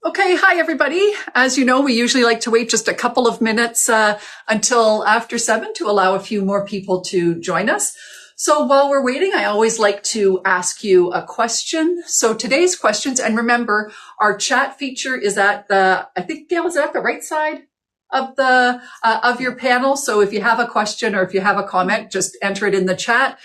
Okay, hi everybody. As you know, we usually like to wait just a couple of minutes until after 7 to allow a few more people to join us. So while we're waiting, I always like to ask you a question. So today's questions, and remember, our chat feature is at the, I think, Gail, is it at the right side of the of your panel? So if you have a question or if you have a comment, just enter it in the chat,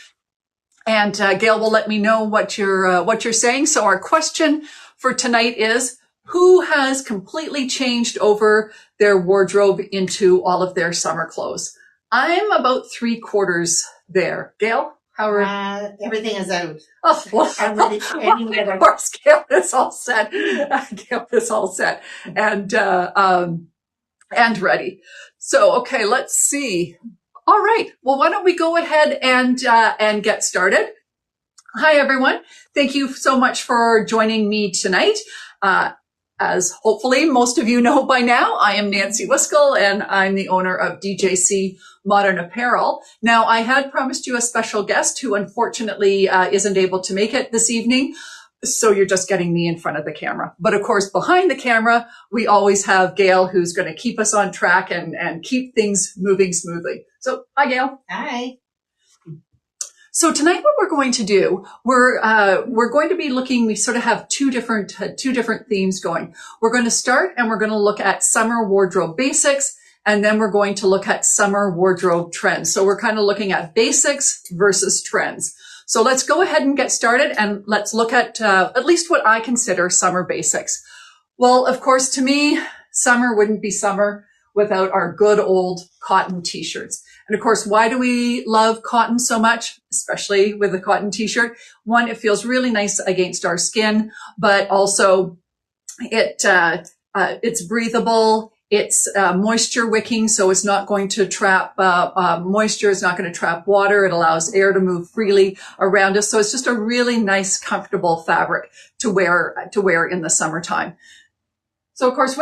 and Gail will let me know what you're saying. So our question for tonight is, who has completely changed over their wardrobe into all of their summer clothes? I'm about 3/4 there. Gail, how are everything is out. Oh, well, I'm ready for any weather. Of course, Gail is all set. Gail is all set and ready. So, okay, let's see. All right. Well, why don't we go ahead and get started? Hi, everyone. Thank you so much for joining me tonight. As hopefully most of you know by now, I am Nancy Wiskell, and I'm the owner of DJC Modern Apparel. Now, I had promised you a special guest who unfortunately isn't able to make it this evening, so you're just getting me in front of the camera. But of course, behind the camera, we always have Gail, who's going to keep us on track and keep things moving smoothly. So, hi, Gail. Hi. So tonight, what we're going to do, we're going to be looking. We sort of have two different themes going. We're going to start and we're going to look at summer wardrobe basics, and then we're going to look at summer wardrobe trends. So we're kind of looking at basics versus trends. So let's go ahead and get started, and let's look at least what I consider summer basics. Well, of course, to me, summer wouldn't be summer without our good old cotton t-shirts. And of course, why do we love cotton so much, especially with a cotton t-shirt? One, it feels really nice against our skin, but also it's breathable. It's moisture wicking, so it's not going to trap moisture. It's not going to trap water. It allows air to move freely around us. So it's just a really nice, comfortable fabric to wear in the summertime. So of course,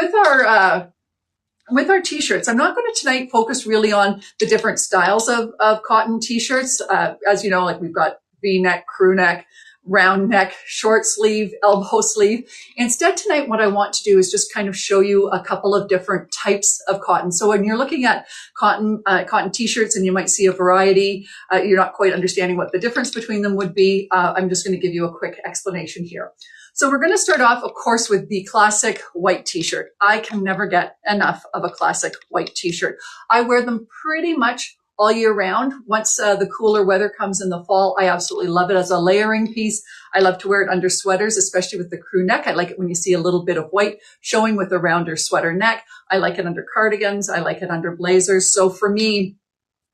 with our t-shirts, I'm not going to tonight focus really on the different styles of cotton t-shirts. As you know, like we've got V-neck, crew neck, round neck, short sleeve, elbow sleeve. Instead, tonight, what I want to do is just kind of show you a couple of different types of cotton. So when you're looking at cotton t-shirts and you might see a variety, you're not quite understanding what the difference between them would be. I'm just going to give you a quick explanation here. So we're going to start off, of course, with the classic white t-shirt. I can never get enough of a classic white t-shirt. I wear them pretty much all year round. Once the cooler weather comes in the fall, I absolutely love it as a layering piece. I love to wear it under sweaters, especially with the crew neck. I like it when you see a little bit of white showing with a rounder sweater neck. I like it under cardigans. I like it under blazers. So for me,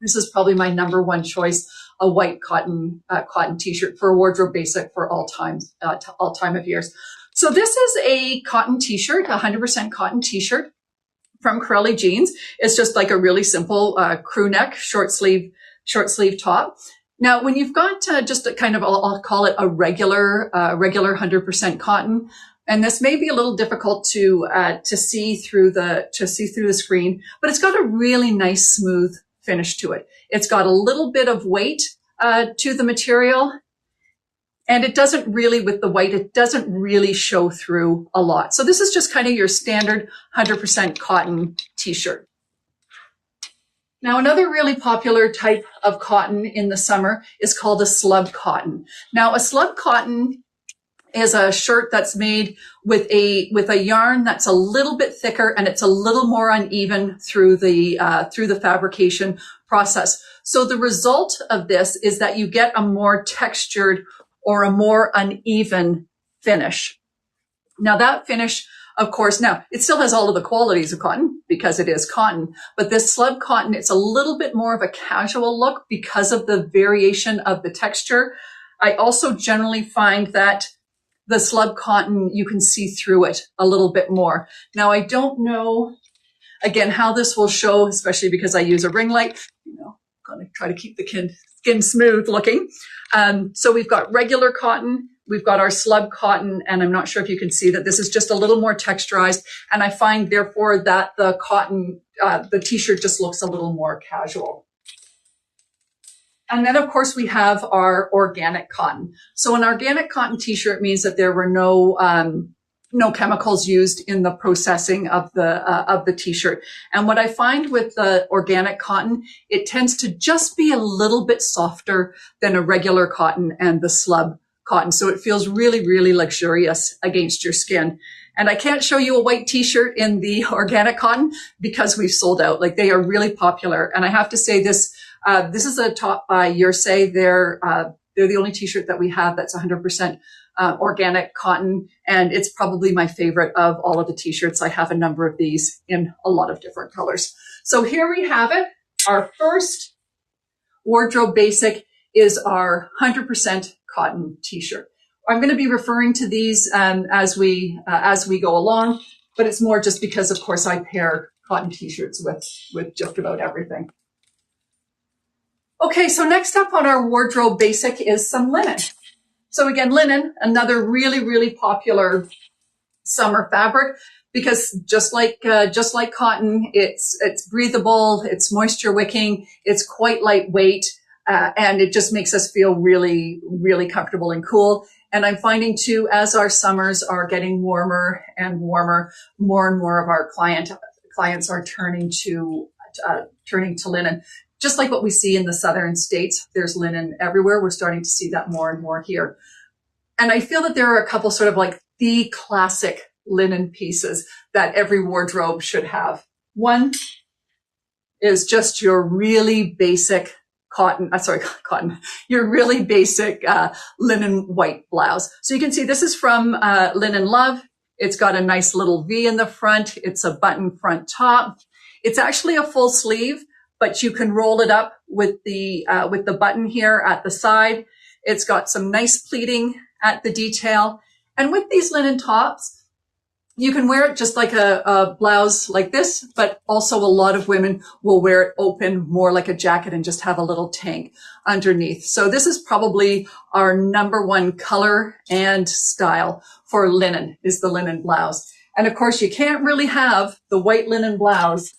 this is probably my number one choice, a white cotton t-shirt for a wardrobe basic for all time of years. So this is a cotton t-shirt, 100% cotton t-shirt from Corelli Jeans. It's just like a really simple crew neck, short sleeve top. Now, when you've got just a kind of, I'll call it a regular 100% cotton, and this may be a little difficult to see through the screen, but it's got a really nice smooth finish to it. It's got a little bit of weight to the material, and it doesn't really, with the white, it doesn't really show through a lot. So this is just kind of your standard 100% cotton t-shirt. Now, another really popular type of cotton in the summer is called a slub cotton. Now, a slub cotton is a shirt that's made with a yarn that's a little bit thicker, and it's a little more uneven through the fabrication process. So the result of this is that you get a more textured or a more uneven finish. Now that finish, of course, now it still has all of the qualities of cotton because it is cotton, but this slub cotton, it's a little bit more of a casual look because of the variation of the texture. I also generally find that the slub cotton, you can see through it a little bit more. Now, I don't know, again, how this will show, especially because I use a ring light. I'm going to try to keep the skin smooth looking. So we've got regular cotton, we've got our slub cotton, and I'm not sure if you can see that this is just a little more texturized. And I find, therefore, that the cotton, the t-shirt just looks a little more casual. And then, of course, we have our organic cotton. So an organic cotton t-shirt means that there were no no chemicals used in the processing of the t-shirt. And what I find with the organic cotton, it tends to just be a little bit softer than a regular cotton and the slub cotton. So it feels really, really luxurious against your skin. And I can't show you a white t-shirt in the organic cotton because we've sold out. Like, they are really popular. And I have to say this is a top by Yersay. They're the only t-shirt that we have that's 100% organic cotton. And it's probably my favorite of all of the t-shirts. I have a number of these in a lot of different colors. So here we have it. Our first wardrobe basic is our 100% cotton t-shirt. I'm going to be referring to these as we go along, but it's more just because, of course, I pair cotton t-shirts with just about everything. Okay, so next up on our wardrobe basic is some linen. So again, linen, another really, really popular summer fabric, because just like cotton, it's breathable, it's moisture wicking, it's quite lightweight, and it just makes us feel really, really comfortable and cool. And I'm finding too, as our summers are getting warmer and warmer, more and more of our clients are turning to linen. Just like what we see in the southern states, there's linen everywhere. We're starting to see that more and more here. And I feel that there are a couple sort of like the classic linen pieces that every wardrobe should have. One is just your really basic your really basic linen white blouse. So you can see this is from Linen Love. It's got a nice little V in the front. It's a button front top. It's actually a full sleeve, but you can roll it up with the button here at the side. It's got some nice pleating at the detail. And with these linen tops, you can wear it just like a blouse like this, but also a lot of women will wear it open, more like a jacket, and just have a little tank underneath. So this is probably our number one color and style for linen, is the linen blouse. And of course, you can't really have the white linen blouse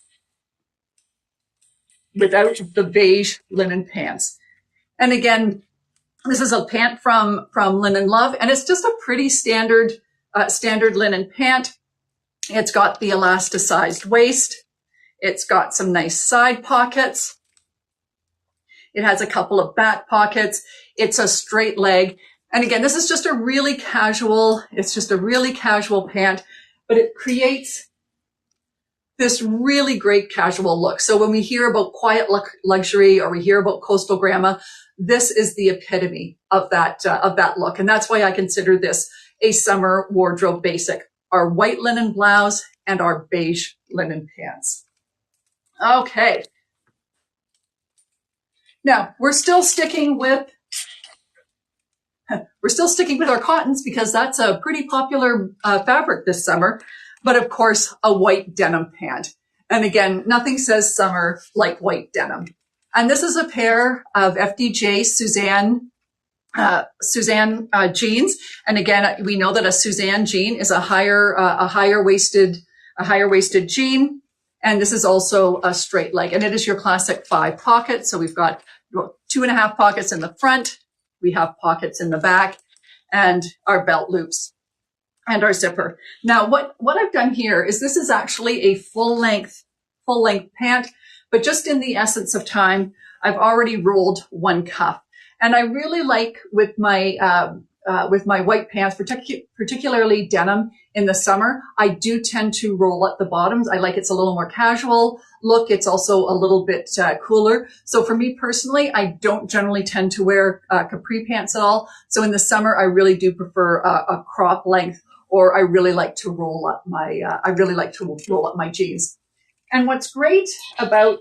without the beige linen pants. And again, this is a pant from Linen Love, and it's just a pretty standard linen pant. It's got the elasticized waist. It's got some nice side pockets. It has a couple of back pockets. It's a straight leg. And again, this is just a really casual pant, but it creates this really great casual look. So when we hear about quiet luxury, or we hear about coastal grandma, this is the epitome of that look. And that's why I consider this a summer wardrobe basic: our white linen blouse and our beige linen pants. Okay. Now, we're still sticking with our cottons, because that's a pretty popular fabric this summer. But of course, a white denim pant. And again, nothing says summer like white denim. And this is a pair of FDJ Suzanne jeans. And again, we know that a Suzanne jean is a higher waisted jean. And this is also a straight leg, and it is your classic 5 pockets. So we've got 2.5 pockets in the front. We have pockets in the back, and our belt loops and our zipper. Now, what I've done here is, this is actually a full length pant, but just in the essence of time, I've already rolled one cuff. And I really like with my white pants, particularly denim in the summer, I do tend to roll at the bottoms. I like it's a little more casual look. It's also a little bit cooler. So for me personally, I don't generally tend to wear capri pants at all. So in the summer, I really do prefer a crop length, or I really like to roll up my jeans. And what's great about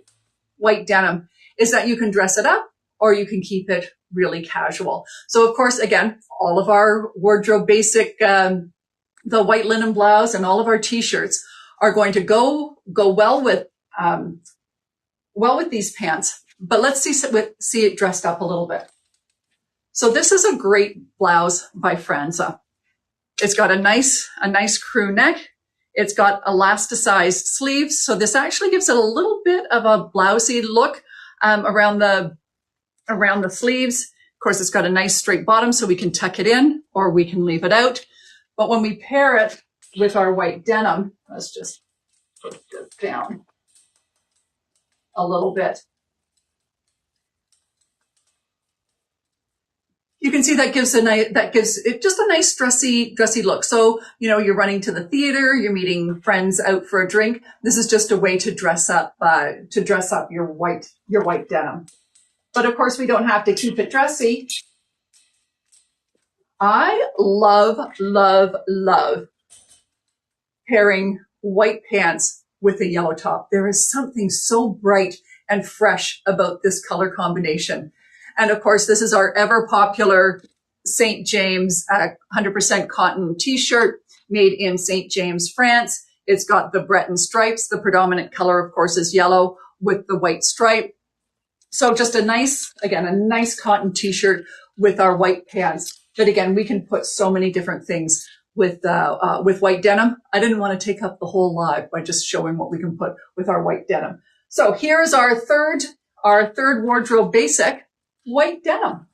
white denim is that you can dress it up, or you can keep it really casual. So of course, again, all of our wardrobe basic, the white linen blouse and all of our t-shirts are going to go well with these pants. But let's see it dressed up a little bit. So this is a great blouse by Franza. It's got a nice crew neck. It's got elasticized sleeves. So this actually gives it a little bit of a blousey look around the sleeves. Of course, it's got a nice straight bottom, so we can tuck it in or we can leave it out. But when we pair it with our white denim. Let's just put this down a little bit. You can see that gives it just a nice dressy look. So, you know, you're running to the theater, you're meeting friends out for a drink. This is just a way to dress up your white denim. But of course, we don't have to keep it dressy. I love, love, love pairing white pants with a yellow top. There is something so bright and fresh about this color combination. And of course, this is our ever popular St. James 100% cotton t-shirt made in St. James, France. It's got the Breton stripes. The predominant color, of course, is yellow with the white stripe. So just a nice cotton t-shirt with our white pants. But again, we can put so many different things with white denim. I didn't want to take up the whole live by just showing what we can put with our white denim. So here's our third wardrobe basic. White denim.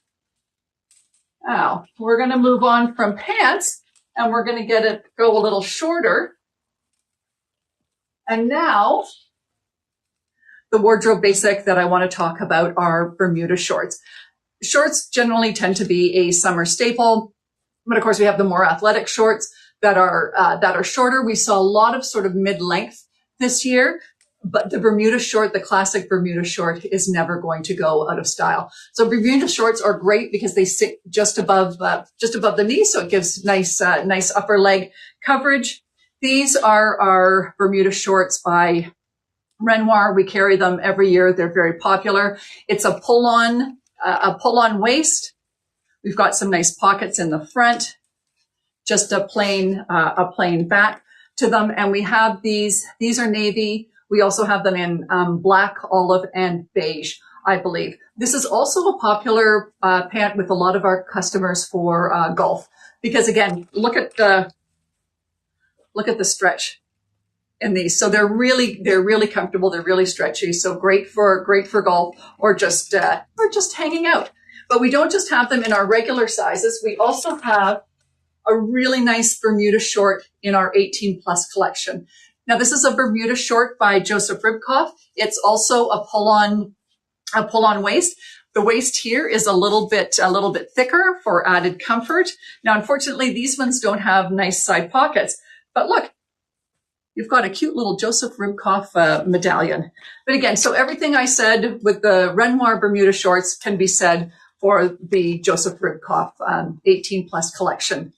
Now, we're going to move on from pants and we're going to go a little shorter. And now, the wardrobe basic that I want to talk about are Bermuda shorts. Shorts generally tend to be a summer staple, but of course we have the more athletic shorts that are shorter. We saw a lot of sort of mid-length this year. But the Bermuda short, the classic Bermuda short, is never going to go out of style. So Bermuda shorts are great because they sit just above the knee, so it gives nice upper leg coverage. These are our Bermuda shorts by Renoir. We carry them every year. They're very popular. It's a pull-on waist. We've got some nice pockets in the front. Just a plain back to them, and we have these. These are navy. We also have them in black, olive, and beige, I believe. This is also a popular pant with a lot of our customers for golf, because again, look at the stretch in these. So they're really comfortable. They're really stretchy. So great for golf or just hanging out. But we don't just have them in our regular sizes. We also have a really nice Bermuda short in our 18 plus collection. Now, this is a Bermuda short by Joseph Ribkoff. It's also a pull-on waist. The waist here is a little bit thicker for added comfort. Now, unfortunately, these ones don't have nice side pockets. But look, you've got a cute little Joseph Ribkoff medallion. But again, so everything I said with the Renoir Bermuda shorts can be said for the Joseph Ribkoff 18 plus collection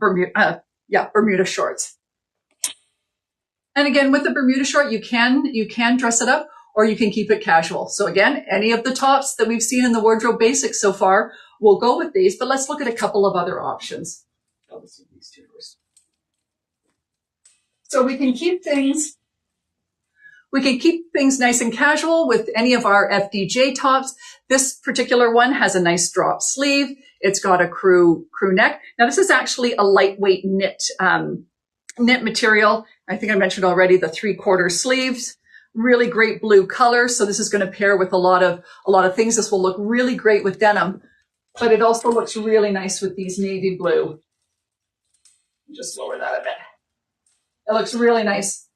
Bermuda shorts. And again, with the Bermuda short, you can dress it up or you can keep it casual. So again, any of the tops that we've seen in the wardrobe basics so far will go with these, but let's look at a couple of other options. Let's do these two first. So we can keep things nice and casual with any of our FDJ tops. This particular one has a nice drop sleeve. It's got a crew neck. Now this is actually a lightweight knit material. I think I mentioned already the 3/4 sleeves, really great blue color. So this is going to pair with a lot of things. This will look really great with denim, but it also looks really nice with these navy blue. Just lower that a bit. It looks really nice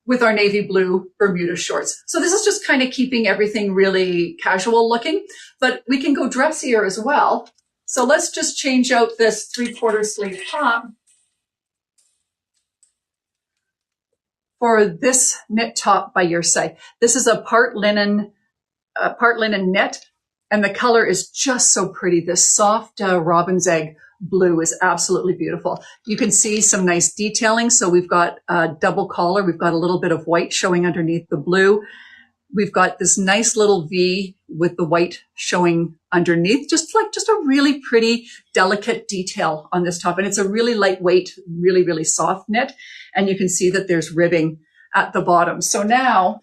with our navy blue Bermuda shorts. So this is just kind of keeping everything really casual looking, but we can go dressier as well. So let's just change out this 3/4 sleeve top for this knit top by Yersay. This is a part linen knit, and the color is just so pretty. This soft robin's egg blue is absolutely beautiful. You can see some nice detailing. So we've got a double collar. We've got a little bit of white showing underneath the blue. We've got this nice little V with the white showing underneath, just a really pretty, delicate detail on this top. And it's a really lightweight, really, really soft knit. And you can see that there's ribbing at the bottom. So now,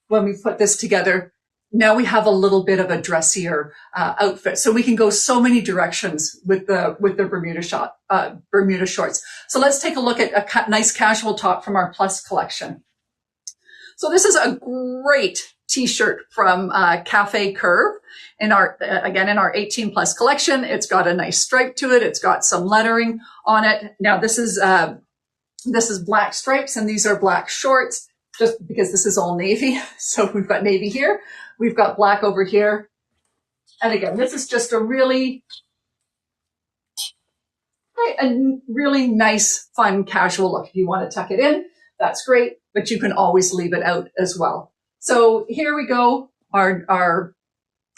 when we put this together, now we have a little bit of a dressier outfit. So we can go so many directions with the Bermuda shorts. So let's take a look at a nice casual top from our Plus collection. So this is a t-shirt from Cafe Curve in our, again, in our 18 plus collection. It's got a nice stripe to it. It's got some lettering on it. Now this is black stripes and these are black shorts just because this is all navy. So we've got navy here. We've got black over here. And again, this is just a really nice, fun, casual look. If you want to tuck it in, that's great, but you can always leave it out as well. So here we go, our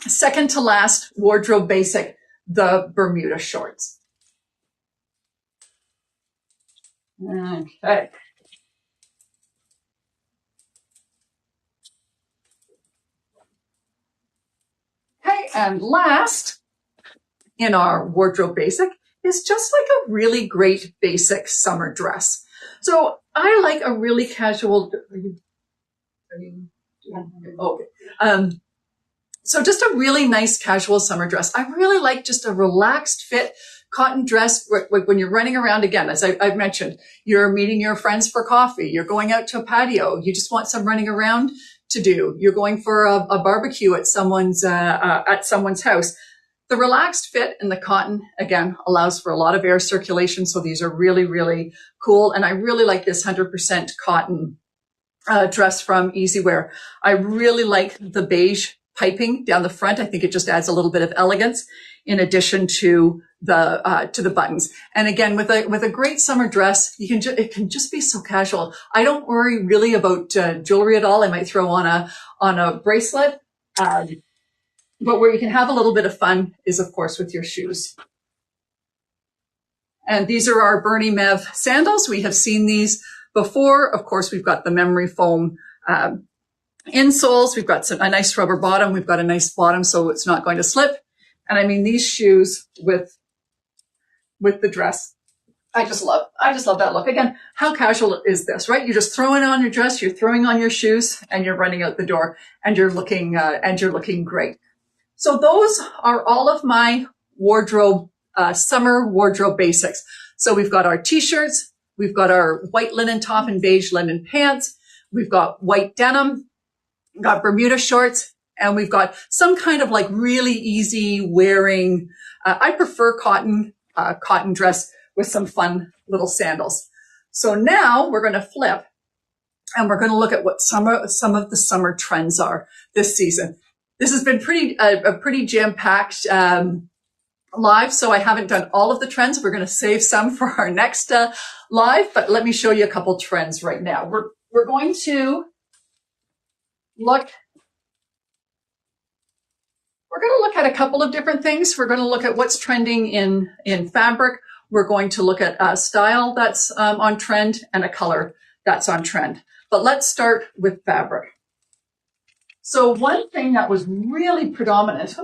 second to last wardrobe basic, the Bermuda shorts. Okay. Okay, and last in our wardrobe basic is just like a really great basic summer dress. So I like a really casual, okay. So just a really nice casual summer dress. I really like just a relaxed fit cotton dress when you're running around. Again, as I've mentioned, you're meeting your friends for coffee, you're going out to a patio, you just want some running around to do. You're going for a barbecue at someone's house. The relaxed fit in the cotton, again, allows for a lot of air circulation. So these are really, really cool. And I really like this 100% cotton dress from Easywear. I really like the beige piping down the front. I think it just adds a little bit of elegance in addition to the buttons. And again, with a great summer dress, it can just be so casual. I don't worry really about jewelry at all. I might throw on a bracelet. But where you can have a little bit of fun is, of course, with your shoes. And these are our Bernie Mev sandals. We have seen these before. Of course, we've got the memory foam insoles. We've got a nice rubber bottom. We've got a nice bottom so it's not going to slip. And I mean, these shoes with the dress, I just love that look. Again, how casual is this, right? You're just throwing on your dress, you're throwing on your shoes, and you're running out the door, and you're looking great. So those are all of my wardrobe, summer wardrobe basics. So we've got our t-shirts, we've got our white linen top and beige linen pants, we've got white denim, we've got Bermuda shorts, and we've got some kind of like really easy wearing, I prefer cotton dress with some fun little sandals. So now we're going to flip and we're going to look at what some of the summer trends are this season. This has been a pretty jam-packed live, so I haven't done all of the trends. We're going to save some for our next live, but let me show you a couple trends right now. We're going to look at a couple of different things. We're going to look at what's trending in fabric. We're going to look at a style that's on trend and a color that's on trend. But let's start with fabric. So one thing that was really predominant,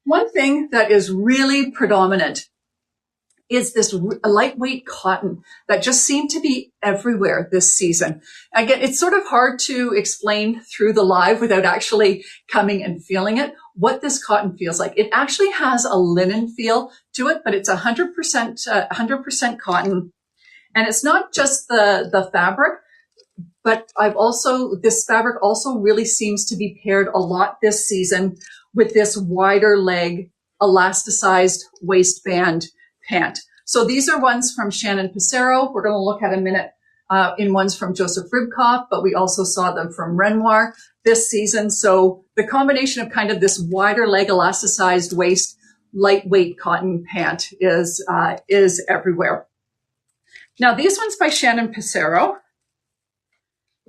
one thing that is really predominant is this lightweight cotton that just seemed to be everywhere this season. Again, it's sort of hard to explain through the live without actually coming and feeling it, what this cotton feels like. It actually has a linen feel to it, but it's 100% cotton. And it's not just the fabric, but this fabric also really seems to be paired a lot this season with this wider leg, elasticized waistband pant. So these are ones from Shannon Passero. We're going to look at a minute in ones from Joseph Ribkoff, but we also saw them from Renoir this season. So the combination of kind of this wider leg, elasticized waist, lightweight cotton pant is everywhere. Now these ones by Shannon Passero.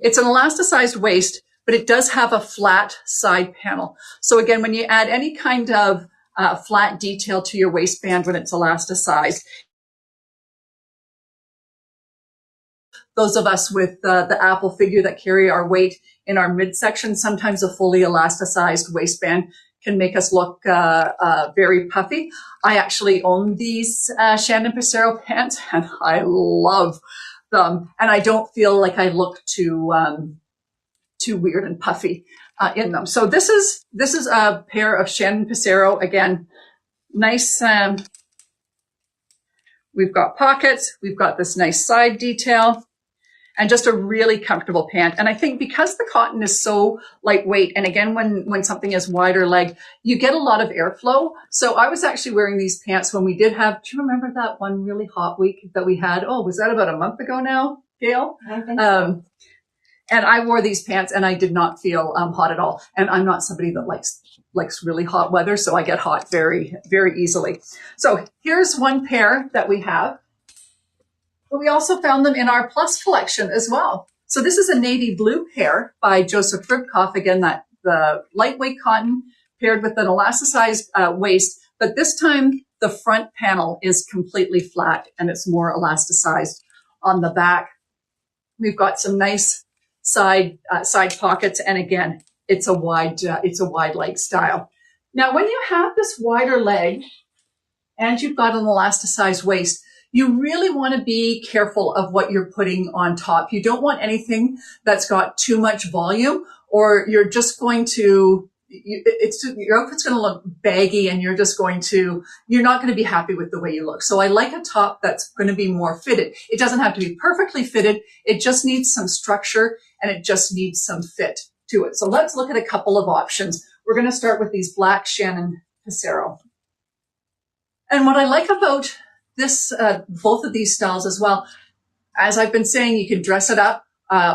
It's an elasticized waist, but it does have a flat side panel. So again, when you add any kind of flat detail to your waistband when it's elasticized, those of us with the Apple figure that carry our weight in our midsection, sometimes a fully elasticized waistband can make us look very puffy. I actually own these Shannon Passero pants, and I love them, and I don't feel like I look too weird and puffy in them. So this is a pair of Shannon Passero. Again, nice. We've got pockets. We've got this nice side detail, and just a really comfortable pant. And I think because the cotton is so lightweight, and again, when something is wider leg, you get a lot of airflow. So I was actually wearing these pants when we did have, do you remember that one really hot week that we had? Oh, was that about a month ago now, Gail? I think so. And I wore these pants and I did not feel hot at all. And I'm not somebody that likes really hot weather, so I get hot very, very easily. So here's one pair that we have. But we also found them in our Plus collection as well. So this is a navy blue pair by Joseph Ribkoff. Again, that the lightweight cotton paired with an elasticized waist. But this time the front panel is completely flat and it's more elasticized on the back. We've got some nice side pockets. And again, it's a wide leg style. Now, when you have this wider leg and you've got an elasticized waist, you really want to be careful of what you're putting on top. You don't want anything that's got too much volume, or you're just going to, your outfit's going to look baggy and you're not going to be happy with the way you look. So I like a top that's going to be more fitted. It doesn't have to be perfectly fitted. It just needs some structure and it just needs some fit to it. So let's look at a couple of options. We're going to start with these black Shannon Passero. And what I like about this, both of these styles as well, as I've been saying, you can dress it up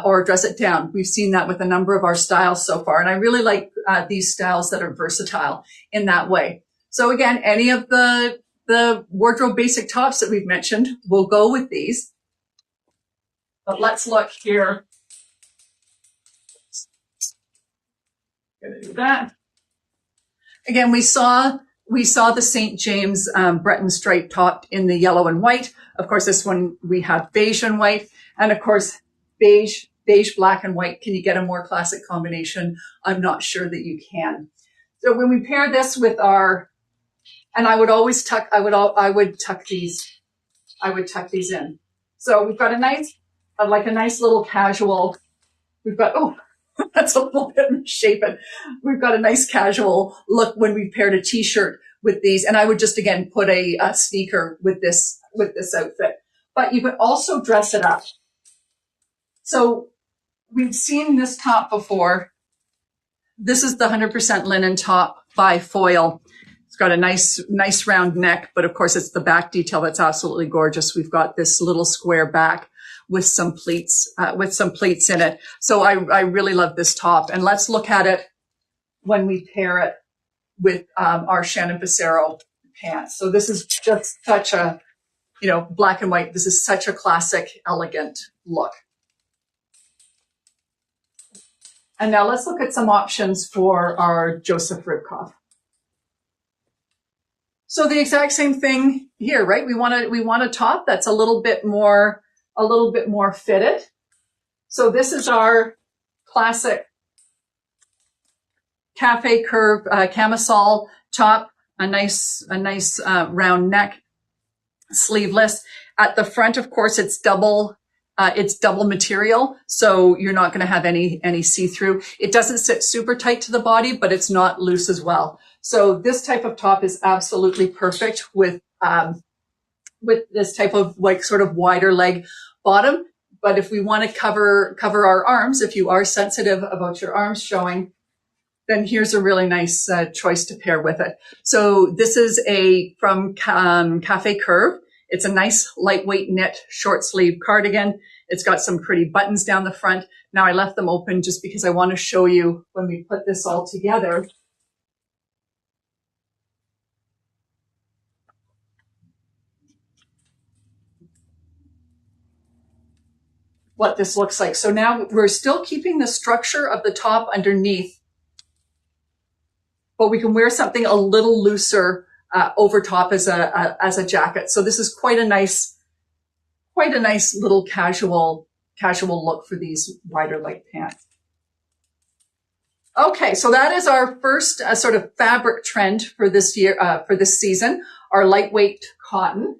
or dress it down. We've seen that with a number of our styles so far. And I really like these styles that are versatile in that way. So again, any of the wardrobe basic tops that we've mentioned will go with these. But let's look here. Gonna do that. Again, we saw the St. James Breton stripe top in the yellow and white. Of course, this one we have beige and white. And of course, beige, black and white. Can you get a more classic combination? I'm not sure that you can. So when we pair this with and I would always tuck these in. So we've got a nice little casual, that's a little bit misshapen. We've got a nice casual look when we paired a t-shirt with these. And I would just, again, put a sneaker with this outfit. But you could also dress it up. So we've seen this top before. This is the 100% linen top by Foyle. It's got a nice round neck, but of course it's the back detail that's absolutely gorgeous. We've got this little square back with some pleats in it. So I really love this top. And let's look at it when we pair it with our Shannon Passero pants. So this is just such a, black and white. This is such a classic, elegant look. And now let's look at some options for our Joseph Ribkoff. So the exact same thing here, right? We want a top that's a little bit more fitted. So this is our classic cafe curve camisole top, a nice round neck, sleeveless. At the front, of course, it's double material, so you're not going to have any see-through. It doesn't sit super tight to the body, but it's not loose as well. So this type of top is absolutely perfect with this type of sort of wider leg bottom. But if we want to cover our arms, if you are sensitive about your arms showing, then here's a really nice choice to pair with it. So this is from Cafe Curve. It's a nice lightweight knit short sleeve cardigan. It's got some pretty buttons down the front. Now I left them open just because I want to show you when we put this all together. What this looks like. So now we're still keeping the structure of the top underneath, but we can wear something a little looser over top as a jacket. So this is quite a nice little casual look for these wider leg pants. Okay, so that is our first sort of fabric trend for this year, for this season, our lightweight cotton.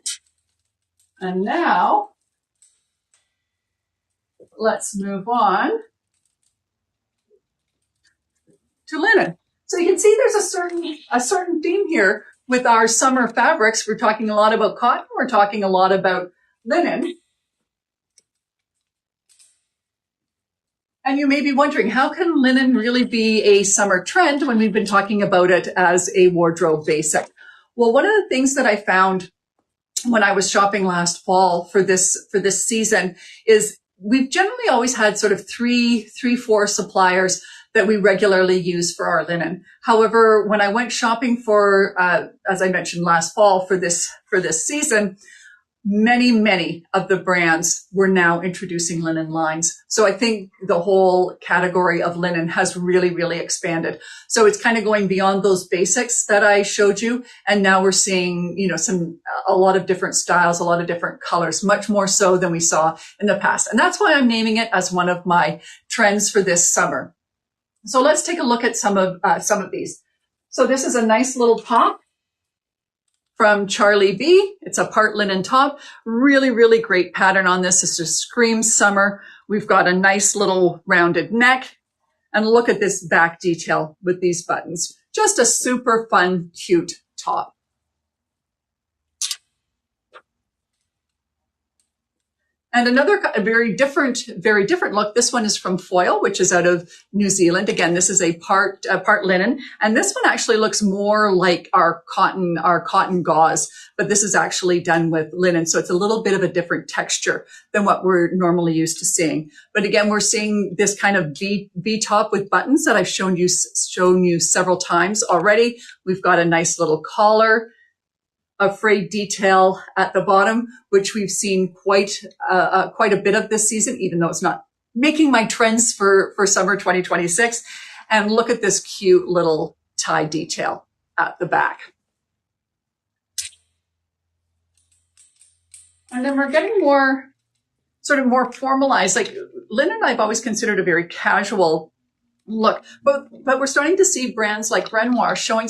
And now let's move on to linen. So you can see there's a certain theme here with our summer fabrics. We're talking a lot about cotton. We're talking a lot about linen. And you may be wondering, how can linen really be a summer trend when we've been talking about it as a wardrobe basic? Well, one of the things that I found when I was shopping last fall for this season is we've generally always had sort of three, four suppliers that we regularly use for our linen. However, when I went shopping for, as I mentioned last fall for this season, many of the brands were now introducing linen lines. So I think the whole category of linen has really expanded. So it's kind of going beyond those basics that I showed you. And now we're seeing, a lot of different styles, a lot of different colors, much more so than we saw in the past. And that's why I'm naming it as one of my trends for this summer. So let's take a look at some of these. So this is a nice little top from Charlie B. It's a part linen top. Really great pattern on this. This just screams summer. We've got a nice little rounded neck. And look at this back detail with these buttons. Just a super fun, cute top. And another very different look. This one is from Foyle, which is out of New Zealand. Again, this is a part linen. And this one actually looks more like our cotton gauze, but this is actually done with linen. So it's a little bit of a different texture than what we're normally used to seeing. But again, we're seeing this kind of V top with buttons that I've shown you several times already. We've got a nice little collar, a frayed detail at the bottom, which we've seen quite a bit of this season, even though it's not making my trends for summer 2026. And look at this cute little tie detail at the back. And then we're getting more formalized. Like linen, I've always considered a very casual look, but we're starting to see brands like Renoir showing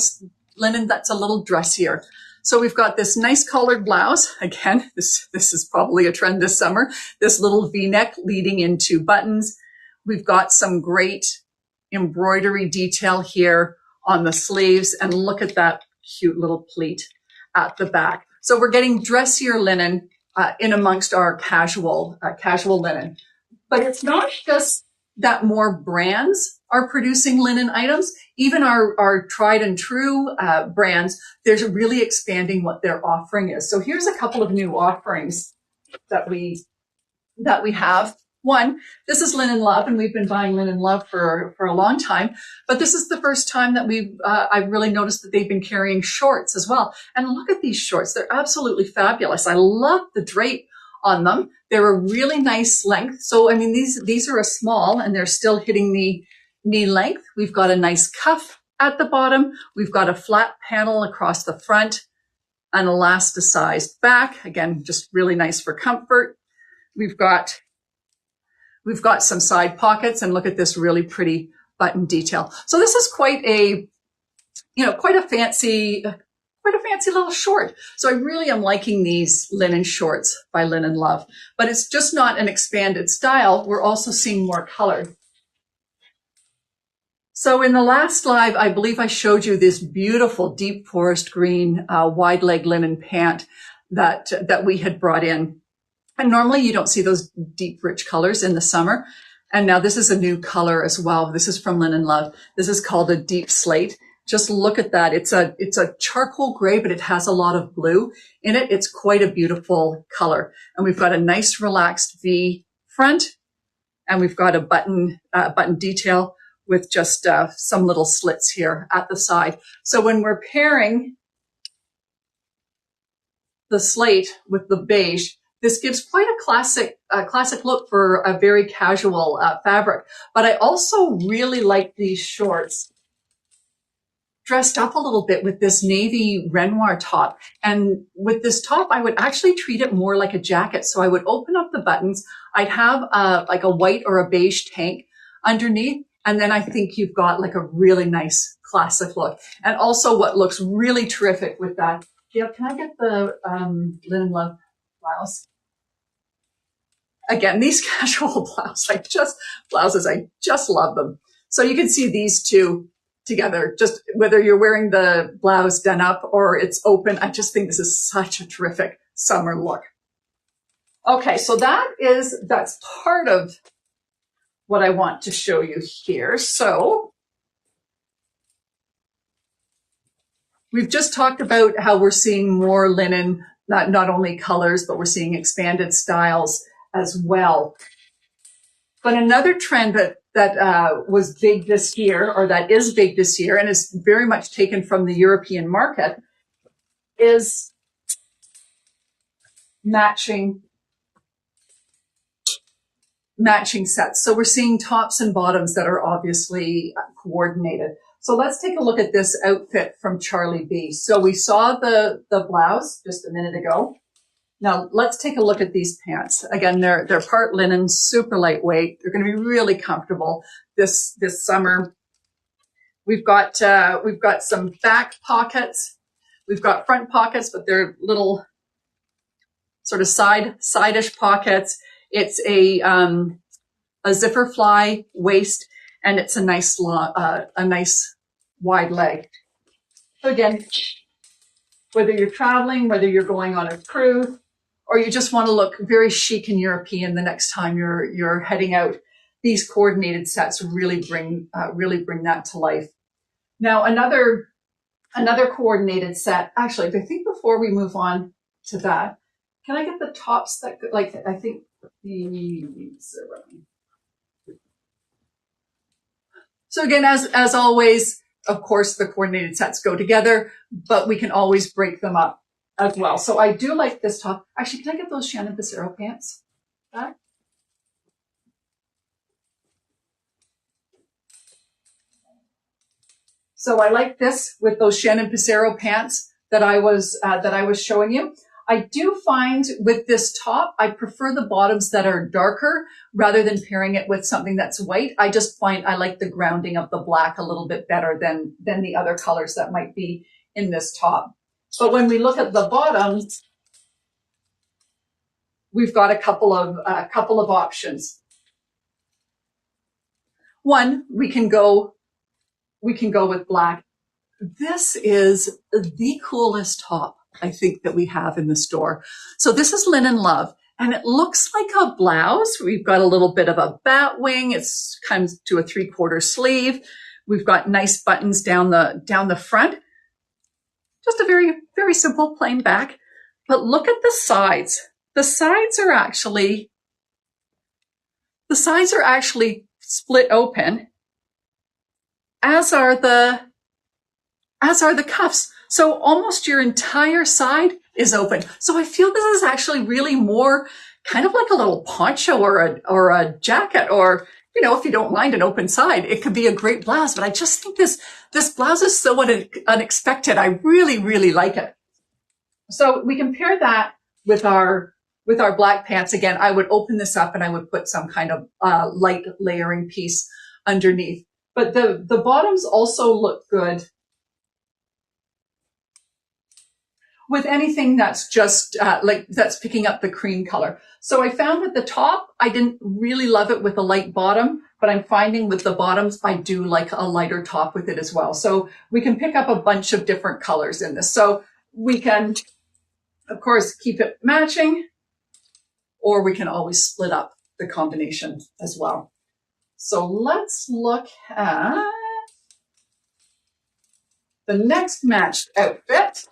linen that's a little dressier. So we've got this nice collared blouse. Again, this is probably a trend this summer. This little V-neck leading into buttons. We've got some great embroidery detail here on the sleeves. And look at that cute little pleat at the back. So we're getting dressier linen in amongst our casual linen. But it's not just that more brands are producing linen items. Even our tried and true brands, they're really expanding what their offering is. So here's a couple of new offerings that we have. One, this is Linen Love, and we've been buying Linen Love for a long time. But this is the first time that I've really noticed that they've been carrying shorts as well. And look at these shorts; they're absolutely fabulous. I love the drape on them. They're a really nice length. So, I mean, these are a small and they're still hitting the knee length. We've got a nice cuff at the bottom. We've got a flat panel across the front, an elasticized back. Again, just really nice for comfort. We've got some side pockets, and look at this really pretty button detail. So this is quite a fancy little short. So I really am liking these linen shorts by Linen Love, but it's just not an expanded style. We're also seeing more color. So in the last live, I believe I showed you this beautiful deep forest green wide leg linen pant that we had brought in. And normally you don't see those deep, rich colors in the summer. And now this is a new color as well. This is from Linen Love. This is called a deep slate. Just look at that. It's a charcoal gray, but it has a lot of blue in it. It's quite a beautiful color. And we've got a nice relaxed V front, and we've got a button detail with just some little slits here at the side. So when we're pairing the slate with the beige, this gives quite a classic look for a very casual fabric. But I also really like these shorts dressed up a little bit with this navy Renoir top. And with this top, I would actually treat it more like a jacket. So I would open up the buttons. I'd have like a white or a beige tank underneath. And then I think you've got like a really nice classic look. And also what looks really terrific with that. Gail, can I get the Linen Love blouse? Again, these casual blouses, I just love them. So you can see these two together, just whether you're wearing the blouse done up or it's open. I just think this is such a terrific summer look. Okay, so that's part of what I want to show you here. So we've just talked about how we're seeing more linen, not only colors, but we're seeing expanded styles as well. But another trend that was big this year, or that is big this year, and is very much taken from the European market, is matching sets. So we're seeing tops and bottoms that are obviously coordinated. So let's take a look at this outfit from Charlie B. So we saw the blouse just a minute ago. Now let's take a look at these pants. Again, they're part linen, super lightweight. They're going to be really comfortable this summer. We've got some back pockets. We've got front pockets, but they're little sort of side-ish pockets. It's a zipper fly waist, and it's a nice wide leg. So again, whether you're traveling, whether you're going on a cruise, or you just want to look very chic and European the next time you're heading out, these coordinated sets really bring that to life. Now another coordinated set. Actually, I think before we move on to that, can I get the tops that, like, I think these. So again, as always, of course, the coordinated sets go together, but we can always break them up as well. So I do like this top. Actually, can I get those Shannon Becerra pants back? So I like this with those Shannon Becerra pants that I was showing you. I do find with this top, I prefer the bottoms that are darker rather than pairing it with something that's white. I just find I like the grounding of the black a little bit better than the other colors that might be in this top. But when we look at the bottoms, we've got a couple of options. One, we can go with black. This is the coolest top, I think, that we have in the store. So this is Linen Love, and it looks like a blouse. We've got a little bit of a bat wing. It comes to a 3/4 sleeve. We've got nice buttons down the front. Just a very, very simple plain back. But look at the sides. The sides are actually split open, as are the cuffs. So almost your entire side is open. So I feel this is actually really more kind of like a little poncho or a jacket, or, you know, if you don't mind an open side, it could be a great blouse. But I just think this blouse is so unexpected. I really, really like it. So we can pair that with our black pants. Again, I would open this up and I would put some kind of light layering piece underneath. But the bottoms also look good with anything that's just that's picking up the cream color. So I found with the top, I didn't really love it with a light bottom, but I'm finding with the bottoms, I do like a lighter top with it as well. So we can pick up a bunch of different colors in this. So we can, of course, keep it matching, or we can always split up the combination as well. So let's look at the next matched outfit.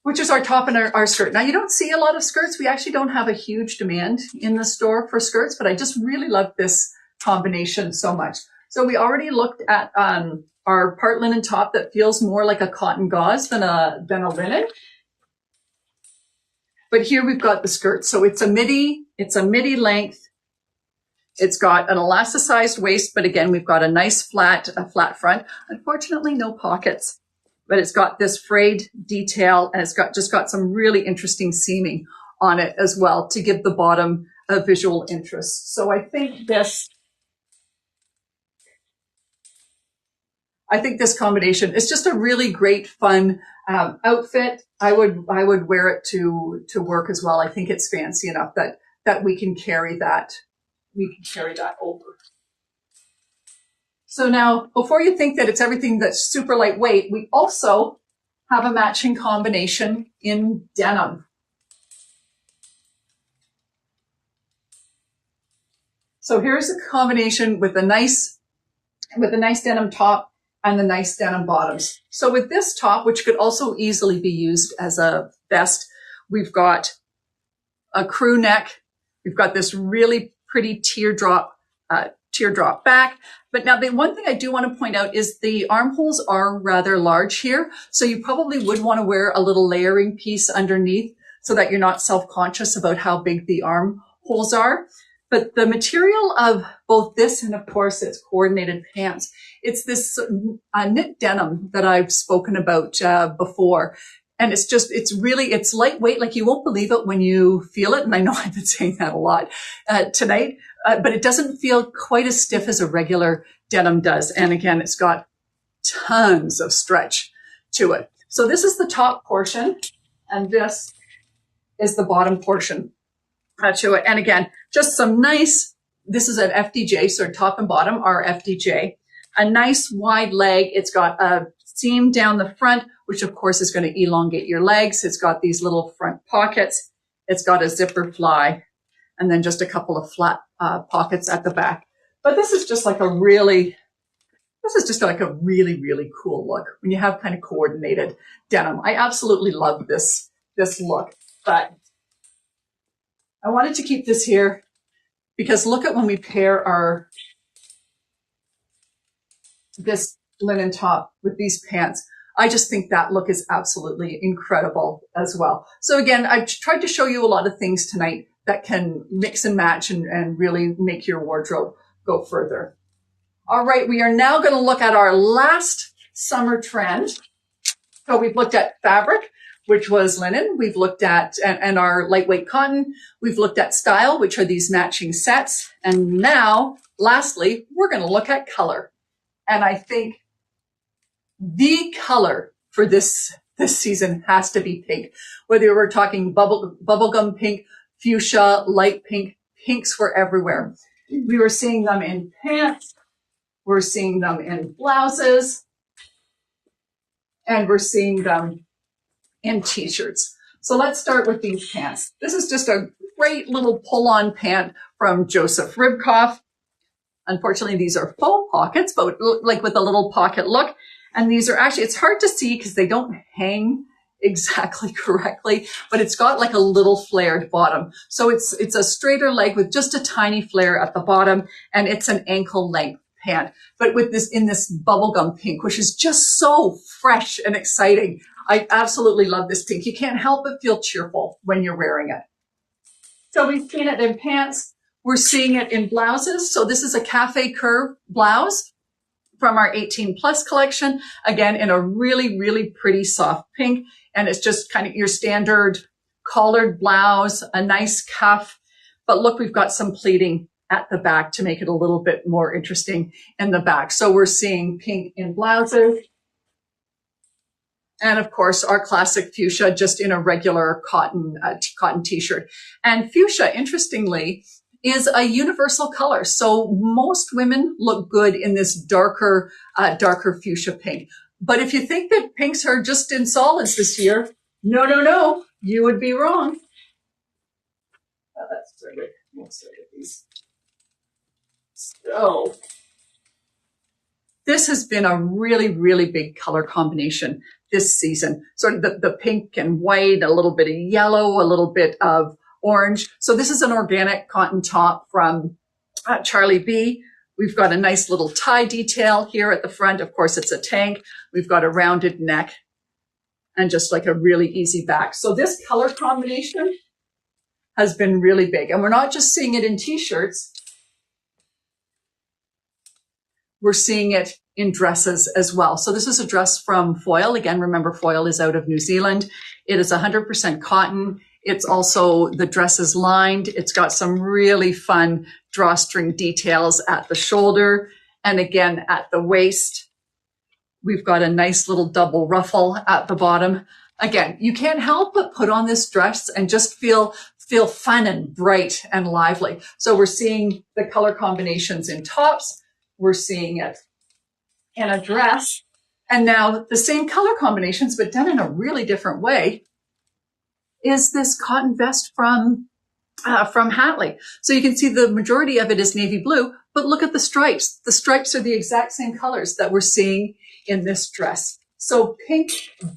Which is our top and our skirt. Now, you don't see a lot of skirts. We actually don't have a huge demand in the store for skirts, but I just really love this combination so much. So we already looked at our part linen top that feels more like a cotton gauze than a linen. But here we've got the skirt. So it's a midi length. It's got an elasticized waist, but again, we've got a nice flat front. Unfortunately, no pockets, but it's got this frayed detail, and it's just got some really interesting seaming on it as well to give the bottom a visual interest. So I think this combination is just a really great, fun outfit. I would wear it to work as well. I think it's fancy enough that we can carry that. We can carry that over. So now, before you think that it's everything that's super lightweight, we also have a matching combination in denim. So here's a combination with a nice denim top and the nice denim bottoms. So with this top, which could also easily be used as a vest, we've got a crew neck. We've got this really pretty teardrop back. But now the one thing I do want to point out is the armholes are rather large here. So you probably would want to wear a little layering piece underneath so that you're not self-conscious about how big the armholes are. But the material of both this and, of course, its coordinated pants, it's this knit denim that I've spoken about before. And it's lightweight. Like, you won't believe it when you feel it. And I know I've been saying that a lot tonight, but it doesn't feel quite as stiff as a regular denim does. And again, it's got tons of stretch to it. So this is the top portion, and this is the bottom portion to it. And again, just some nice, this is an FDJ, so top and bottom are FDJ. A nice wide leg. It's got a seam down the front, which of course is going to elongate your legs. It's got these little front pockets. It's got a zipper fly, and then just a couple of flat pockets at the back. But this is just like a really, really cool look when you have kind of coordinated denim. I absolutely love this look, but I wanted to keep this here because look at when we pair this linen top with these pants. I just think that look is absolutely incredible as well. So again, I've tried to show you a lot of things tonight that can mix and match and really make your wardrobe go further. All right, we are now going to look at our last summer trend. So we've looked at fabric, which was linen. We've looked at, and our lightweight cotton. We've looked at style, which are these matching sets. And now, lastly, we're going to look at color. And I think the color for this season has to be pink. Whether we're talking bubblegum pink, fuchsia, light pink, pinks were everywhere. We were seeing them in pants. We're seeing them in blouses. And we're seeing them in t-shirts. So let's start with these pants. This is just a great little pull-on pant from Joseph Ribkoff. Unfortunately, these are faux pockets, but like with a little pocket look. And these are actually, it's hard to see because they don't hang exactly correctly, but it's got like a little flared bottom. So it's a straighter leg with just a tiny flare at the bottom, and it's an ankle length pant, but with this in this bubblegum pink, which is just so fresh and exciting. I absolutely love this pink. You can't help but feel cheerful when you're wearing it. So we've seen it in pants. We're seeing it in blouses. So this is a cafe curve blouse from our 18 plus collection. Again, in a really, really pretty soft pink. And it's just kind of your standard collared blouse, a nice cuff. But look, we've got some pleating at the back to make it a little bit more interesting in the back. So we're seeing pink in blouses. And of course, our classic fuchsia just in a regular cotton t-shirt. And fuchsia, interestingly, is a universal color. So most women look good in this darker fuchsia pink. But if you think that pinks are just in solids this year, no, you would be wrong. That's great. We'll start with these. So this has been a really, really big color combination this season. Sort of the pink and white, a little bit of yellow, a little bit of orange. So this is an organic cotton top from Charlie B. We've got a nice little tie detail here at the front. Of course, it's a tank. We've got a rounded neck and just like a really easy back. So this color combination has been really big. And we're not just seeing it in t-shirts. We're seeing it in dresses as well. So this is a dress from Foyle. Again, remember, Foyle is out of New Zealand. It is 100% cotton. It's also, the dress is lined. It's got some really fun drawstring details at the shoulder. And again, at the waist, we've got a nice little double ruffle at the bottom. Again, you can't help but put on this dress and just feel fun and bright and lively. So we're seeing the color combinations in tops. We're seeing it in a dress. And now the same color combinations, but done in a really different way, is this cotton vest from Hatley. So you can see the majority of it is navy blue, but look at the stripes. The stripes are the exact same colors that we're seeing in this dress. So pink,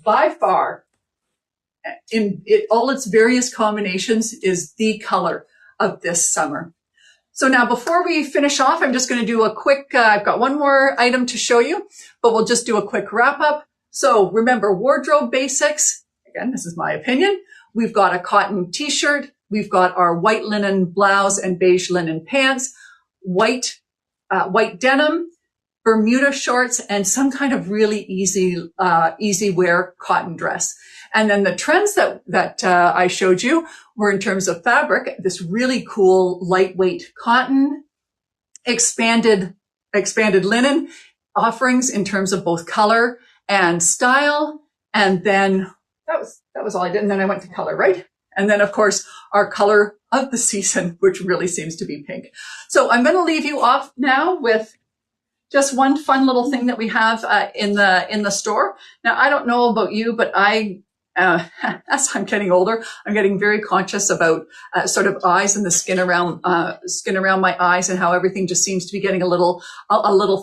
by far, in all its various combinations, is the color of this summer. So now before we finish off, I'm just going to do a quick, I've got one more item to show you, but we'll just do a quick wrap up. So remember, wardrobe basics. Again, this is my opinion. We've got a cotton t-shirt. We've got our white linen blouse and beige linen pants, white denim, Bermuda shorts, and some kind of really easy wear cotton dress. And then the trends that I showed you were in terms of fabric, this really cool lightweight cotton, expanded linen offerings in terms of both color and style. And then that was all I did. And then I went to color, right? And then, of course, our color of the season, which really seems to be pink. So I'm going to leave you off now with just one fun little thing that we have in the store. Now, I don't know about you, but as I'm getting older, I'm getting very conscious about sort of eyes and the skin around my eyes, and how everything just seems to be getting a little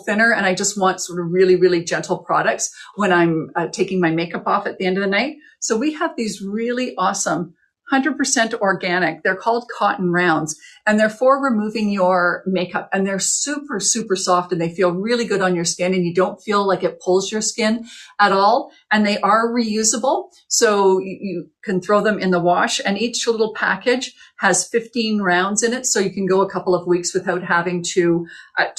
thinner. And I just want sort of really, really gentle products when I'm taking my makeup off at the end of the night. So we have these really awesome 100% organic. They're called cotton rounds, and they're for removing your makeup, and they're super, super soft, and they feel really good on your skin, and you don't feel like it pulls your skin at all. And they are reusable. So you can throw them in the wash, and each little package has 15 rounds in it. So you can go a couple of weeks without having to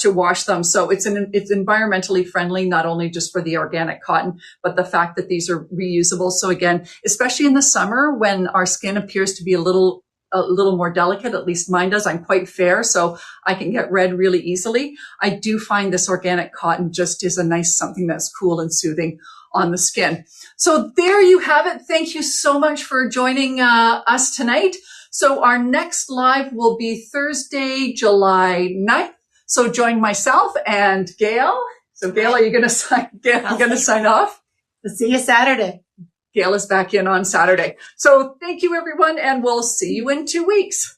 wash them. So it's environmentally friendly, not only just for the organic cotton, but the fact that these are reusable. So again, especially in the summer when our skin appears to be a little more delicate, at least mine does. I'm quite fair, so I can get red really easily. I do find this organic cotton just is a nice something that's cool and soothing on the skin. So there you have it. Thank you so much for joining us tonight. So our next live will be Thursday, July 9th. So join myself and Gail. So Gail, are you going to sign off? We'll see you Saturday. Gail is back in on Saturday. So thank you, everyone, and we'll see you in 2 weeks.